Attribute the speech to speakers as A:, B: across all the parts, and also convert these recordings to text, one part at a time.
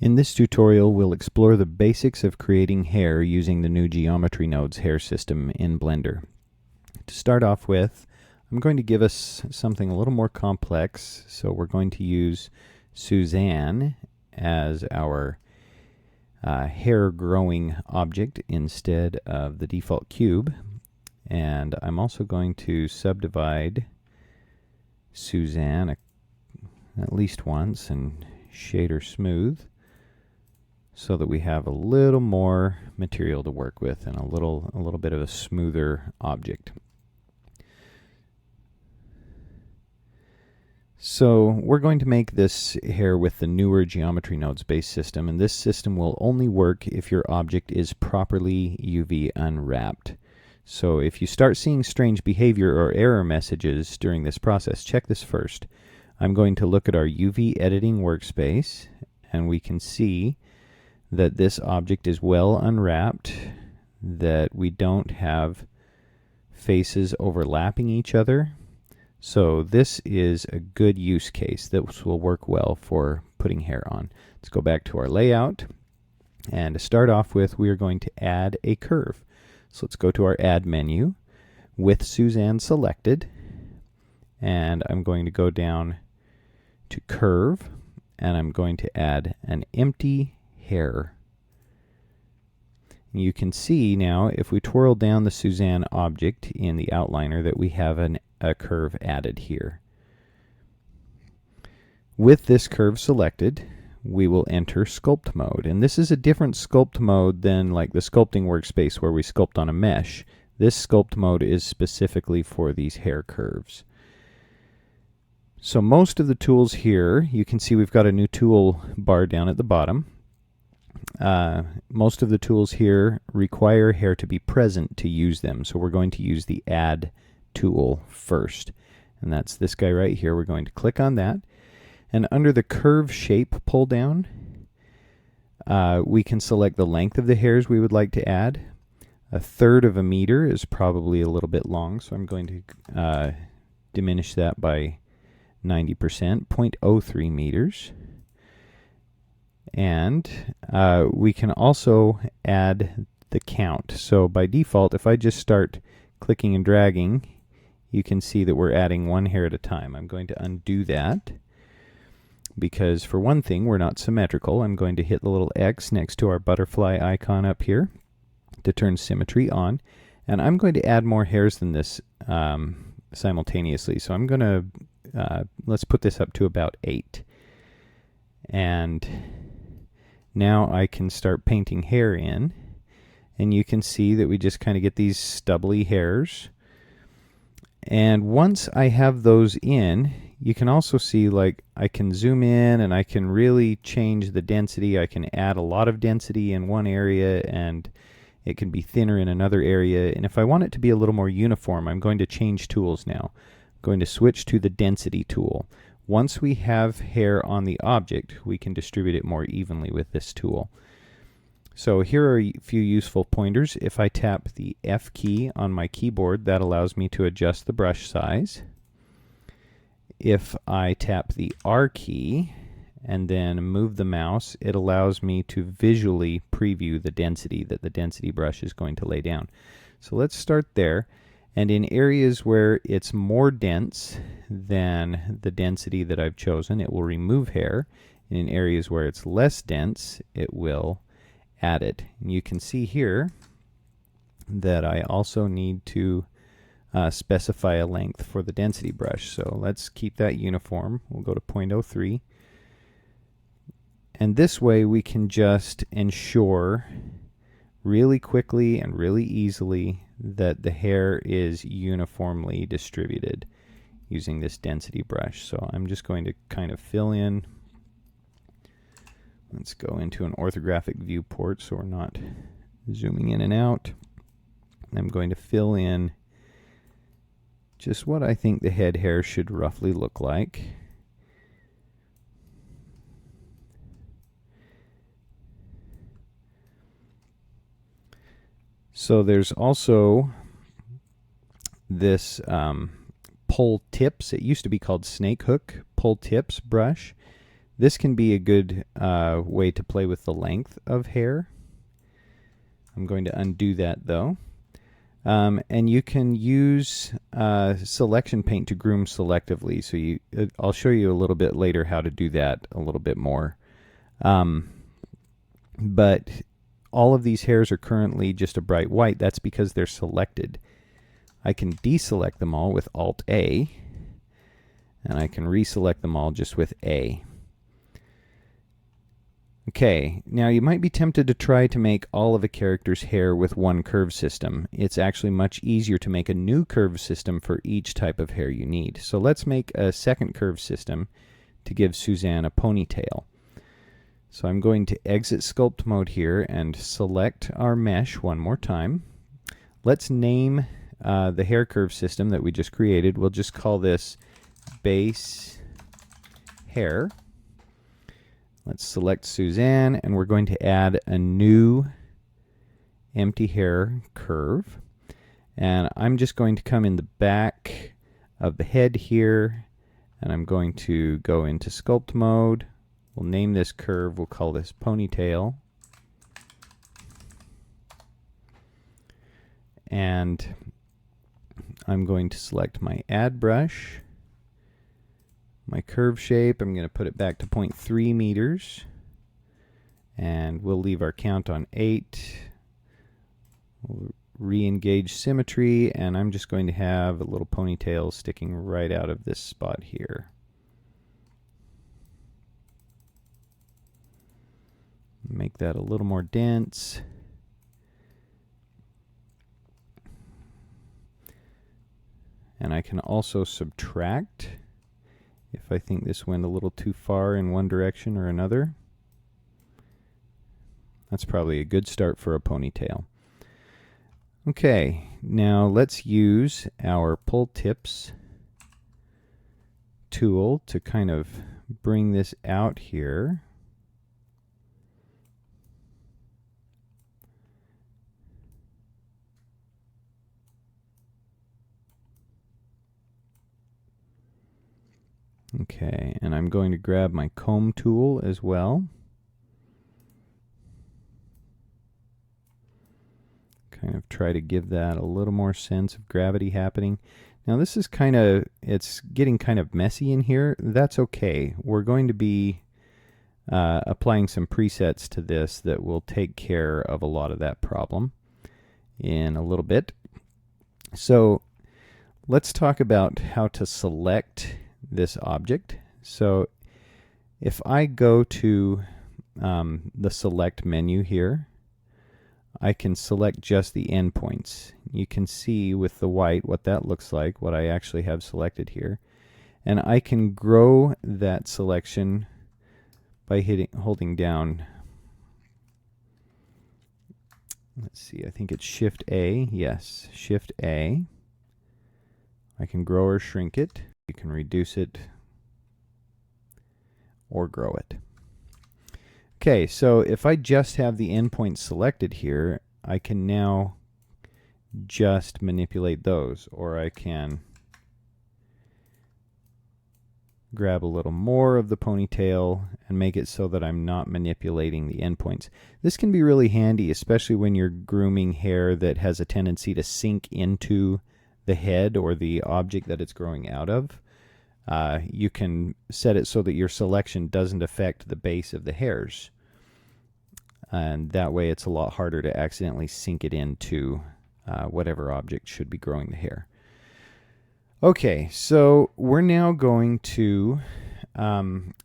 A: In this tutorial, we'll explore the basics of creating hair using the new Geometry Nodes hair system in Blender. To start off with, I'm going to give us something a little more complex, so we're going to use Suzanne as our hair growing object instead of the default cube. And I'm also going to subdivide Suzanne at least once and shade her smooth, so that we have a little more material to work with and a little bit of a smoother object. So we're going to make this hair with the newer Geometry Nodes based system, and this system will only work if your object is properly UV unwrapped. So if you start seeing strange behavior or error messages during this process, check this first. I'm going to look at our UV editing workspace, and we can see that this object is well unwrapped, that we don't have faces overlapping each other. So this is a good use case. This will work well for putting hair on. Let's go back to our layout, and to start off with, we are going to add a curve. So let's go to our add menu with Suzanne selected, and I'm going to go down to curve, and I'm going to add an empty hair. You can see now, if we twirl down the Suzanne object in the outliner, that we have a curve added here. With this curve selected, we will enter sculpt mode, and this is a different sculpt mode than like the sculpting workspace where we sculpt on a mesh. This sculpt mode is specifically for these hair curves. So most of the tools here, you can see we've got a new tool bar down at the bottom. Most of the tools here require hair to be present to use them, so we're going to use the add tool first, and that's this guy right here. We're going to click on that, and under the curve shape pull down, we can select the length of the hairs we would like to add. 1/3 of a meter is probably a little bit long, so I'm going to diminish that by 90%, 0.03 meters. And we can also add the count. So by default, if I just start clicking and dragging, you can see that we're adding one hair at a time. I'm going to undo that, because for one thing, we're not symmetrical. I'm going to hit the little X next to our butterfly icon up here to turn symmetry on, and I'm going to add more hairs than this simultaneously. So I'm going to let's put this up to about 8, and now I can start painting hair in, and you can see that we just kind of get these stubbly hairs. And once I have those in, you can also see, like, I can zoom in and I can really change the density. I can add a lot of density in one area and it can be thinner in another area. And if I want it to be a little more uniform, I'm going to change tools now. I'm going to switch to the density tool. Once we have hair on the object, we can distribute it more evenly with this tool. So here are a few useful pointers. If I tap the F key on my keyboard, that allows me to adjust the brush size. If I tap the R key and then move the mouse, it allows me to visually preview the density that the density brush is going to lay down. So let's start there. And in areas where it's more dense than the density that I've chosen, it will remove hair. And in areas where it's less dense, it will add it. And you can see here that I also need to specify a length for the density brush. So let's keep that uniform. We'll go to 0.03. And this way we can just ensure really quickly and really easily that the hair is uniformly distributed using this density brush. So I'm just going to kind of fill in. Let's go into an orthographic viewport so we're not zooming in and out. I'm going to fill in just what I think the head hair should roughly look like. So there's also this pull tips. It used to be called snake hook pull tips brush. This can be a good way to play with the length of hair. I'm going to undo that though. And you can use selection paint to groom selectively. So I'll show you a little bit later how to do that a little bit more. But all of these hairs are currently just a bright white. That's because they're selected. I can deselect them all with Alt-A, and I can reselect them all just with A. Okay, now you might be tempted to try to make all of a character's hair with one curve system. It's actually much easier to make a new curve system for each type of hair you need. So let's make a second curve system to give Suzanne a ponytail. So I'm going to exit Sculpt mode here and select our mesh one more time. Let's name the hair curve system that we just created. We'll just call this base hair. Let's select Suzanne, and we're going to add a new empty hair curve. And I'm just going to come in the back of the head here, and I'm going to go into Sculpt mode. We'll name this curve, we'll call this ponytail. And I'm going to select my add brush. My curve shape, I'm going to put it back to 0.3 meters. And we'll leave our count on 8. We'll re-engage symmetry, and I'm just going to have a little ponytail sticking right out of this spot here. Make that a little more dense. And I can also subtract if I think this went a little too far in one direction or another. That's probably a good start for a ponytail. Okay, now let's use our pull tips tool to kind of bring this out here. Okay, and I'm going to grab my comb tool as well. Kind of try to give that a little more sense of gravity happening. Now this is it's getting kind of messy in here. That's okay. We're going to be applying some presets to this that will take care of a lot of that problem in a little bit. So let's talk about how to select this object. So if I go to the select menu here, I can select just the endpoints. You can see with the white what that looks like, what I actually have selected here. And I can grow that selection by holding down, let's see, I think it's Shift A. Yes, Shift A. I can grow or shrink it. You can reduce it or grow it. Okay, so if I just have the endpoints selected here, I can now just manipulate those, or I can grab a little more of the ponytail and make it so that I'm not manipulating the endpoints. This can be really handy, especially when you're grooming hair that has a tendency to sink into the head or the object that it's growing out of. You can set it so that your selection doesn't affect the base of the hairs. And that way it's a lot harder to accidentally sink it into whatever object should be growing the hair. Okay, so we're now going to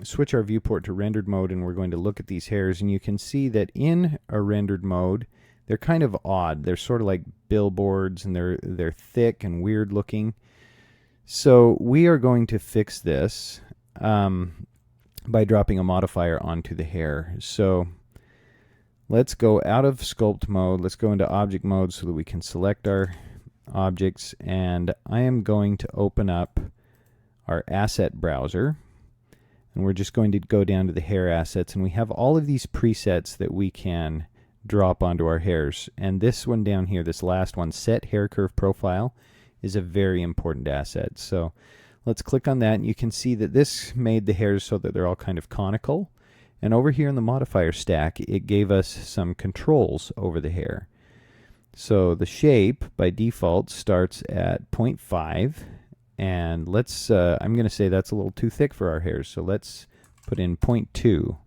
A: switch our viewport to rendered mode, and we're going to look at these hairs, and you can see that in a rendered mode they're kind of odd. They're sort of like billboards, and they're thick and weird looking. So we are going to fix this by dropping a modifier onto the hair. So let's go out of sculpt mode. Let's go into object mode so that we can select our objects. And I am going to open up our asset browser. And we're just going to go down to the hair assets. And we have all of these presets that we can drop onto our hairs. And this one down here, this last one, set hair curve profile, is a very important asset. So Let's click on that, and you can see that this made the hairs so that they're all kind of conical. And over here in the modifier stack, it gave us some controls over the hair. So the shape by default starts at 0.5, and let's I'm going to say that's a little too thick for our hairs, so let's put in 0.2.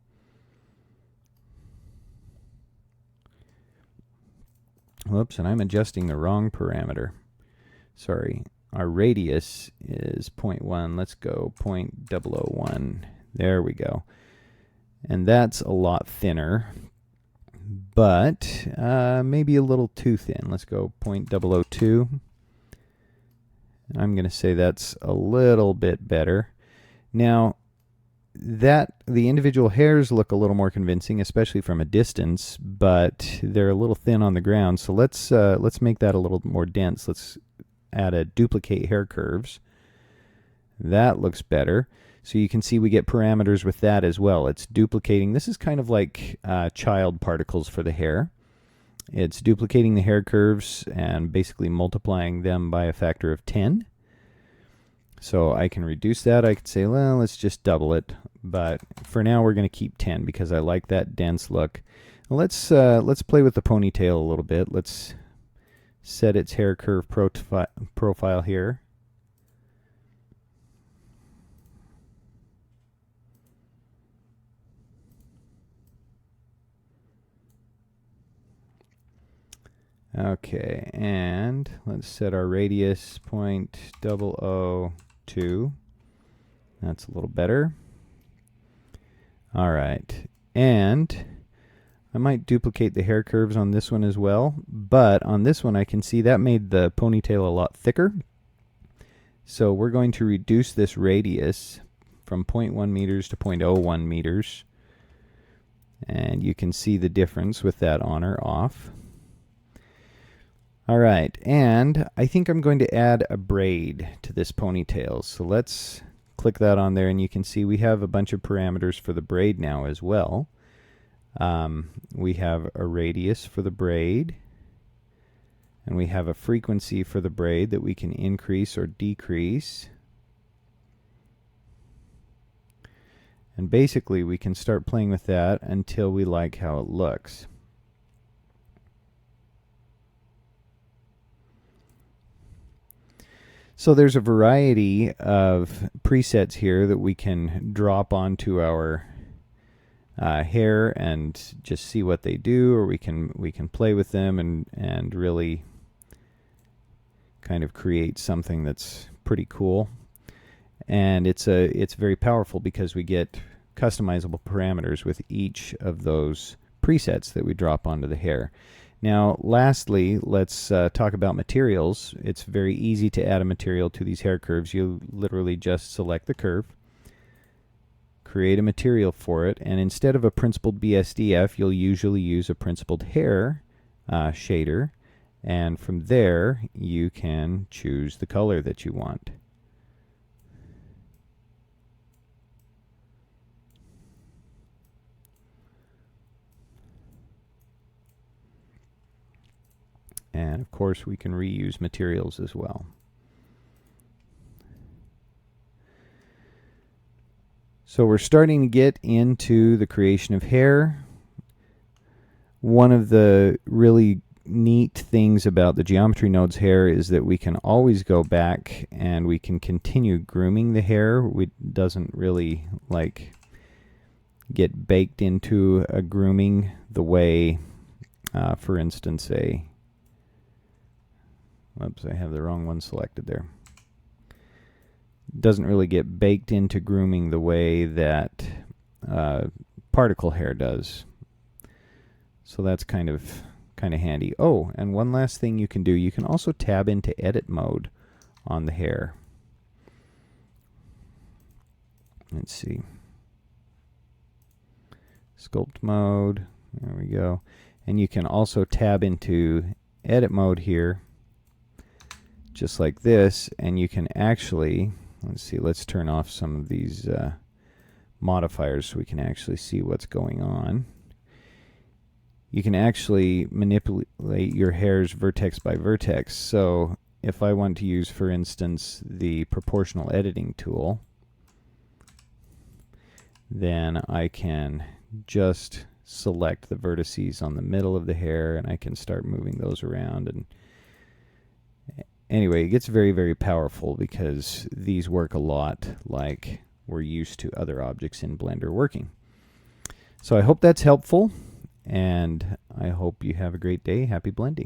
A: Whoops, and I'm adjusting the wrong parameter. Sorry, our radius is 0.1. Let's go 0.001. There we go. And that's a lot thinner, but maybe a little too thin. Let's go 0.002. I'm going to say that's a little bit better. Now, that the individual hairs look a little more convincing, especially from a distance, but they're a little thin on the ground. So let's make that a little more dense. Let's add a duplicate hair curves. That looks better. So you can see we get parameters with that as well. It's duplicating. This is kind of like child particles for the hair. It's duplicating the hair curves and basically multiplying them by a factor of 10. So I can reduce that. I could say, well, let's just double it. But for now, we're going to keep 10 because I like that dense look. Let's play with the ponytail a little bit. Let's set its hair curve profile here. Okay, and let's set our radius 0.002. That's a little better. All right, and I might duplicate the hair curves on this one as well, but on this one I can see that made the ponytail a lot thicker. So we're going to reduce this radius from 0.1 meters to 0.01 meters. And you can see the difference with that on or off. All right, and I think I'm going to add a braid to this ponytail. So let's click that on there, and you can see we have a bunch of parameters for the braid now as well. We have a radius for the braid, and we have a frequency for the braid that we can increase or decrease. And basically we can start playing with that until we like how it looks. So there's a variety of presets here that we can drop onto our hair and just see what they do, or we can play with them and really kind of create something that's pretty cool. And it's very powerful because we get customizable parameters with each of those presets that we drop onto the hair. Now, lastly, let's talk about materials. It's very easy to add a material to these hair curves. You literally just select the curve, create a material for it, and instead of a principled BSDF, you'll usually use a principled hair shader, and from there you can choose the color that you want. And of course we can reuse materials as well. So we're starting to get into the creation of hair. One of the really neat things about the geometry nodes hair is that we can always go back and we can continue grooming the hair. It doesn't really like get baked into a grooming the way, for instance, whoops, I have the wrong one selected there. Doesn't really get baked into grooming the way that particle hair does. So that's kind of handy. Oh, and one last thing you can do, you can also tab into edit mode on the hair. Let's see. Sculpt mode. There we go. And you can also tab into edit mode here, just like this, and you can actually, let's see, let's turn off some of these modifiers so we can actually see what's going on. You can actually manipulate your hairs vertex by vertex. So if I want to use, for instance, the proportional editing tool, then I can just select the vertices on the middle of the hair and I can start moving those around. And anyway, it gets very, very powerful because these work a lot like we're used to other objects in Blender working. So I hope that's helpful, and I hope you have a great day. Happy blending.